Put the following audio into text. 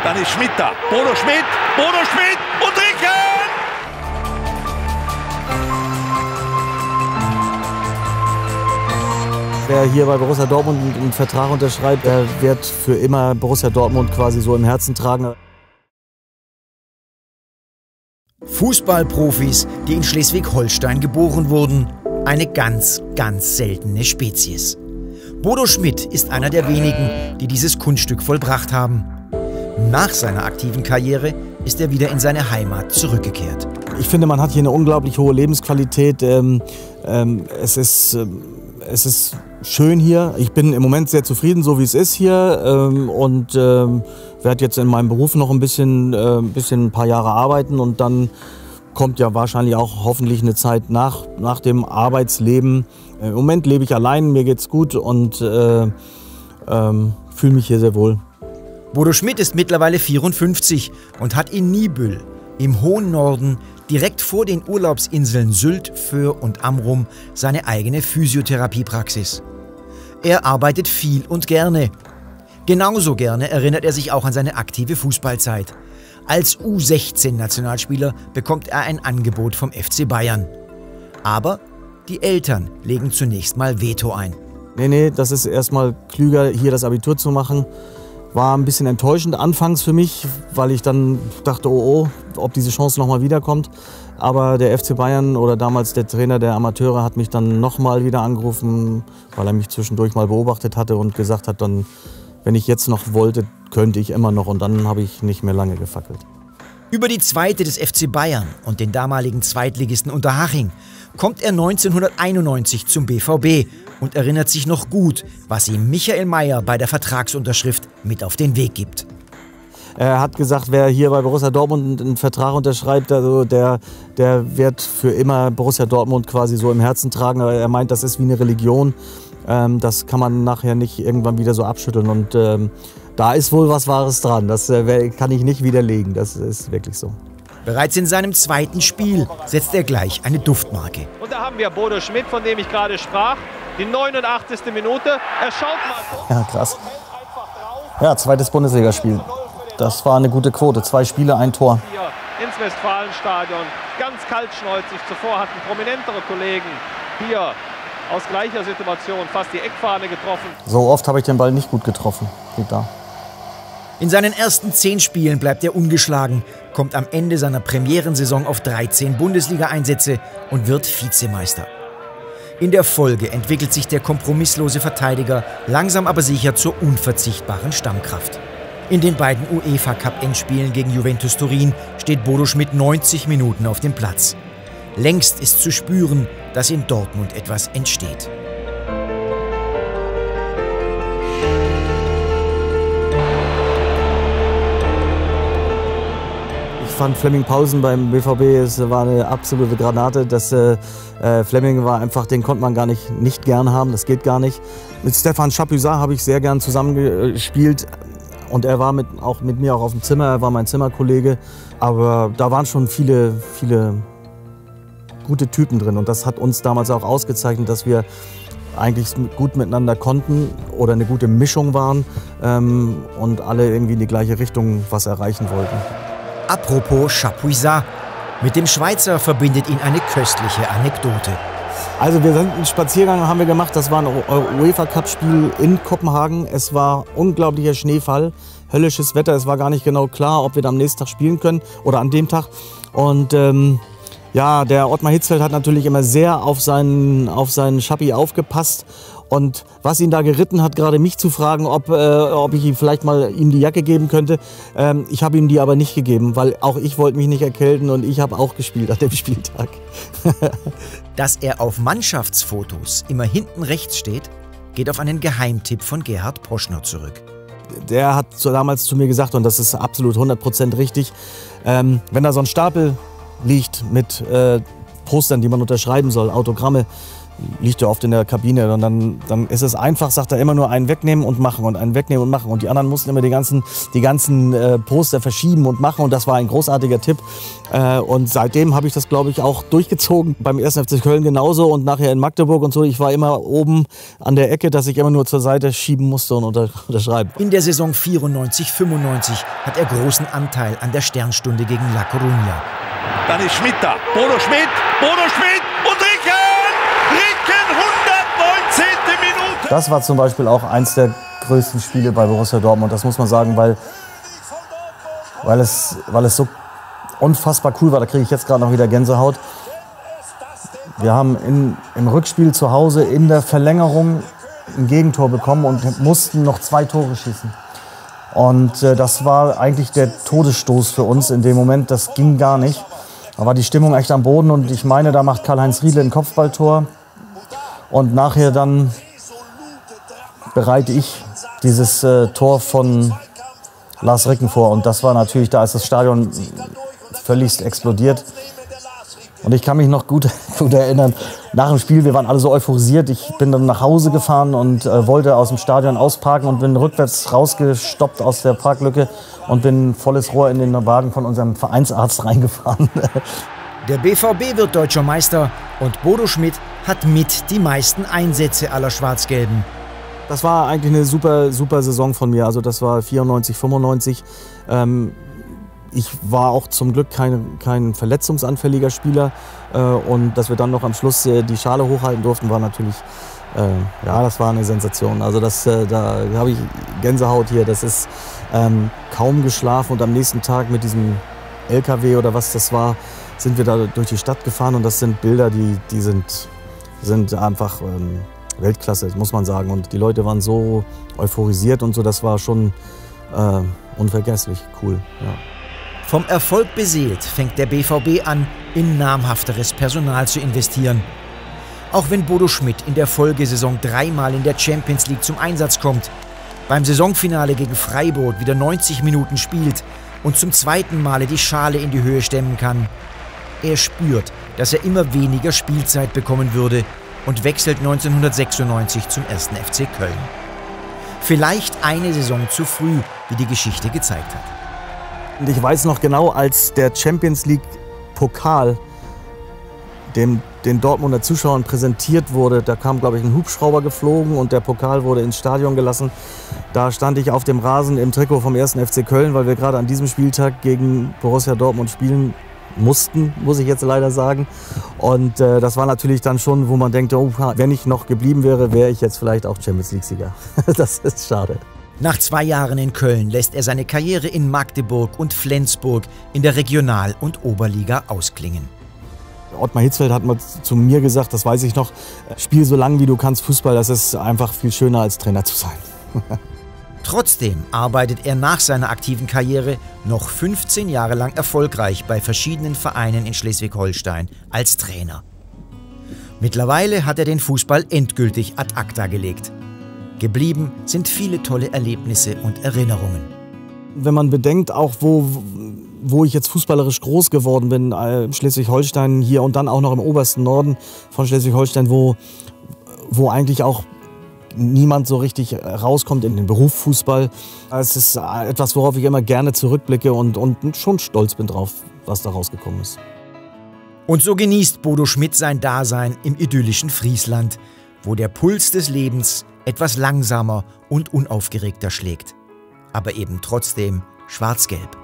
Dann ist Schmidt da. Bodo Schmidt und Ricken! Wer hier bei Borussia Dortmund einen Vertrag unterschreibt, der wird für immer Borussia Dortmund quasi so im Herzen tragen. Fußballprofis, die in Schleswig-Holstein geboren wurden. Eine ganz, ganz seltene Spezies. Bodo Schmidt ist einer der wenigen, die dieses Kunststück vollbracht haben. Nach seiner aktiven Karriere ist er wieder in seine Heimat zurückgekehrt. Ich finde, man hat hier eine unglaublich hohe Lebensqualität. Es ist schön hier. Ich bin im Moment sehr zufrieden, so wie es ist hier. Und werde jetzt in meinem Beruf noch ein paar Jahre arbeiten. Und dann kommt ja wahrscheinlich auch hoffentlich eine Zeit nach dem Arbeitsleben. Im Moment lebe ich allein, mir geht's gut und fühle mich hier sehr wohl. Bodo Schmidt ist mittlerweile 54 und hat in Niebüll im hohen Norden direkt vor den Urlaubsinseln Sylt, Föhr und Amrum seine eigene Physiotherapiepraxis. Er arbeitet viel und gerne. Genauso gerne erinnert er sich auch an seine aktive Fußballzeit. Als U16-Nationalspieler bekommt er ein Angebot vom FC Bayern. Aber die Eltern legen zunächst mal Veto ein. Nee, das ist erstmal klüger, hier das Abitur zu machen. War ein bisschen enttäuschend anfangs für mich, weil ich dann dachte, oh, ob diese Chance nochmal wiederkommt. Aber der FC Bayern oder damals der Trainer der Amateure hat mich dann nochmal wieder angerufen, weil er mich zwischendurch mal beobachtet hatte und gesagt hat, dann, wenn ich jetzt noch wollte, könnte ich immer noch. Und dann habe ich nicht mehr lange gefackelt. Über die Zweite des FC Bayern und den damaligen Zweitligisten Unterhaching kommt er 1991 zum BVB und erinnert sich noch gut, was ihm Michael Mayer bei der Vertragsunterschrift mit auf den Weg gibt. Er hat gesagt, wer hier bei Borussia Dortmund einen Vertrag unterschreibt, also der wird für immer Borussia Dortmund quasi so im Herzen tragen. Er meint, das ist wie eine Religion. Das kann man nachher nicht irgendwann wieder so abschütteln. Und da ist wohl was Wahres dran. Das kann ich nicht widerlegen. Das ist wirklich so. Bereits in seinem zweiten Spiel setzt er gleich eine Duftmarke. Und da haben wir Bodo Schmidt, von dem ich gerade sprach. Die 89. Minute. Er schaut mal. Ja, krass. Ja, zweites Bundesligaspiel. Das war eine gute Quote. 2 Spiele, 1 Tor. Hier ins Westfalenstadion. Ganz kaltschnäuzig. Zuvor hatten prominentere Kollegen hier aus gleicher Situation fast die Eckfahne getroffen. So oft habe ich den Ball nicht gut getroffen. Liegt da. In seinen ersten 10 Spielen bleibt er ungeschlagen, kommt am Ende seiner Premierensaison auf 13 Bundesliga-Einsätze und wird Vizemeister. In der Folge entwickelt sich der kompromisslose Verteidiger langsam aber sicher zur unverzichtbaren Stammkraft. In den beiden UEFA-Cup-Endspielen gegen Juventus Turin steht Bodo Schmidt 90 Minuten auf dem Platz. Längst ist zu spüren, dass in Dortmund etwas entsteht. Ich fand Flemming Pausen beim BVB, es war eine absolute Granate. Flemming war einfach, den konnte man gar nicht gern haben, das geht gar nicht. Mit Stefan Chapuisat habe ich sehr gern zusammengespielt. Und er war auch mit mir auf dem Zimmer, er war mein Zimmerkollege. Aber da waren schon viele gute Typen drin. Und das hat uns damals auch ausgezeichnet, dass wir eigentlich gut miteinander konnten oder eine gute Mischung waren und alle irgendwie in die gleiche Richtung was erreichen wollten. Apropos Chapuisat. Mit dem Schweizer verbindet ihn eine köstliche Anekdote. Also wir sind einen Spaziergang haben wir gemacht, das war ein UEFA-Cup-Spiel in Kopenhagen. Es war unglaublicher Schneefall, höllisches Wetter. Es war gar nicht genau klar, ob wir da am nächsten Tag spielen können oder an dem Tag. Und ja, der Ottmar Hitzfeld hat natürlich immer sehr auf seinen Schappi aufgepasst. Und was ihn da geritten hat, gerade mich zu fragen, ob ich ihm vielleicht mal ihm die Jacke geben könnte. Ich habe ihm die aber nicht gegeben, weil auch ich wollte mich nicht erkälten und ich habe auch gespielt an dem Spieltag. Dass er auf Mannschaftsfotos immer hinten rechts steht, geht auf einen Geheimtipp von Gerhard Poschner zurück. Der hat damals zu mir gesagt, und das ist absolut 100% richtig, wenn da so ein Stapel liegt mit Postern, die man unterschreiben soll, Autogramme, liegt ja oft in der Kabine und dann ist es einfach, sagt er, immer nur einen wegnehmen und machen und einen wegnehmen und machen und die anderen mussten immer die ganzen Poster verschieben und machen und das war ein großartiger Tipp und seitdem habe ich das, glaube ich, auch durchgezogen. Beim 1. FC Köln genauso und nachher in Magdeburg und so. Ich war immer oben an der Ecke, dass ich immer nur zur Seite schieben musste und unterschreiben. In der Saison 94/95 hat er großen Anteil an der Sternstunde gegen La Coruña. Dann ist Schmidt da. Bodo Schmidt und Ricken! Ricken, 119. Minute. Das war zum Beispiel auch eins der größten Spiele bei Borussia Dortmund. Das muss man sagen, weil es so unfassbar cool war. Da kriege ich jetzt gerade noch wieder Gänsehaut. Wir haben im Rückspiel zu Hause in der Verlängerung ein Gegentor bekommen und mussten noch 2 Tore schießen. Und das war eigentlich der Todesstoß für uns in dem Moment. Das ging gar nicht. Da war die Stimmung echt am Boden und ich meine, da macht Karl-Heinz Riedle ein Kopfballtor. Und nachher dann bereite ich dieses Tor von Lars Ricken vor. Und das war natürlich, da ist das Stadion völlig explodiert. Und ich kann mich noch gut erinnern, nach dem Spiel, wir waren alle so euphorisiert. Ich bin dann nach Hause gefahren und wollte aus dem Stadion ausparken und bin rückwärts rausgestoppt aus der Parklücke und bin volles Rohr in den Wagen von unserem Vereinsarzt reingefahren. Der BVB wird deutscher Meister und Bodo Schmidt hat mit die meisten Einsätze aller Schwarz-Gelben. Das war eigentlich eine super Saison von mir. Also das war 94, 95. Ich war auch zum Glück kein verletzungsanfälliger Spieler und dass wir dann noch am Schluss die Schale hochhalten durften, war natürlich, ja, das war eine Sensation. Also da habe ich Gänsehaut hier. Das ist kaum geschlafen und am nächsten Tag mit diesem LKW oder was das war, sind wir da durch die Stadt gefahren und das sind Bilder, die sind einfach Weltklasse, muss man sagen. Und die Leute waren so euphorisiert und so, das war schon unvergesslich cool. Ja. Vom Erfolg beseelt fängt der BVB an, in namhafteres Personal zu investieren. Auch wenn Bodo Schmidt in der Folgesaison 3-mal in der Champions League zum Einsatz kommt, beim Saisonfinale gegen Freiburg wieder 90 Minuten spielt und zum 2. Male die Schale in die Höhe stemmen kann. Er spürt, dass er immer weniger Spielzeit bekommen würde und wechselt 1996 zum 1. FC Köln. Vielleicht eine Saison zu früh, wie die Geschichte gezeigt hat. Und ich weiß noch genau, als der Champions League Pokal den Dortmunder Zuschauern präsentiert wurde, da kam, glaube ich, ein Hubschrauber geflogen und der Pokal wurde ins Stadion gelassen. Da stand ich auf dem Rasen im Trikot vom 1. FC Köln, weil wir gerade an diesem Spieltag gegen Borussia Dortmund spielen mussten, muss ich jetzt leider sagen. Und das war natürlich dann schon, wo man denkt, oh, wenn ich noch geblieben wäre, wäre ich jetzt vielleicht auch Champions League-Sieger. Das ist schade. Nach 2 Jahren in Köln lässt er seine Karriere in Magdeburg und Flensburg in der Regional- und Oberliga ausklingen. Ottmar Hitzfeld hat mal zu mir gesagt, das weiß ich noch, spiel so lange wie du kannst Fußball, das ist einfach viel schöner als Trainer zu sein. Trotzdem arbeitet er nach seiner aktiven Karriere noch 15 Jahre lang erfolgreich bei verschiedenen Vereinen in Schleswig-Holstein als Trainer. Mittlerweile hat er den Fußball endgültig ad acta gelegt. Geblieben sind viele tolle Erlebnisse und Erinnerungen. Wenn man bedenkt, auch wo ich jetzt fußballerisch groß geworden bin, Schleswig-Holstein hier und dann auch noch im obersten Norden von Schleswig-Holstein, wo eigentlich auch niemand so richtig rauskommt in den Beruf Fußball. Es ist etwas, worauf ich immer gerne zurückblicke und schon stolz bin drauf, was da rausgekommen ist. Und so genießt Bodo Schmidt sein Dasein im idyllischen Friesland, wo der Puls des Lebens etwas langsamer und unaufgeregter schlägt. Aber eben trotzdem schwarz-gelb.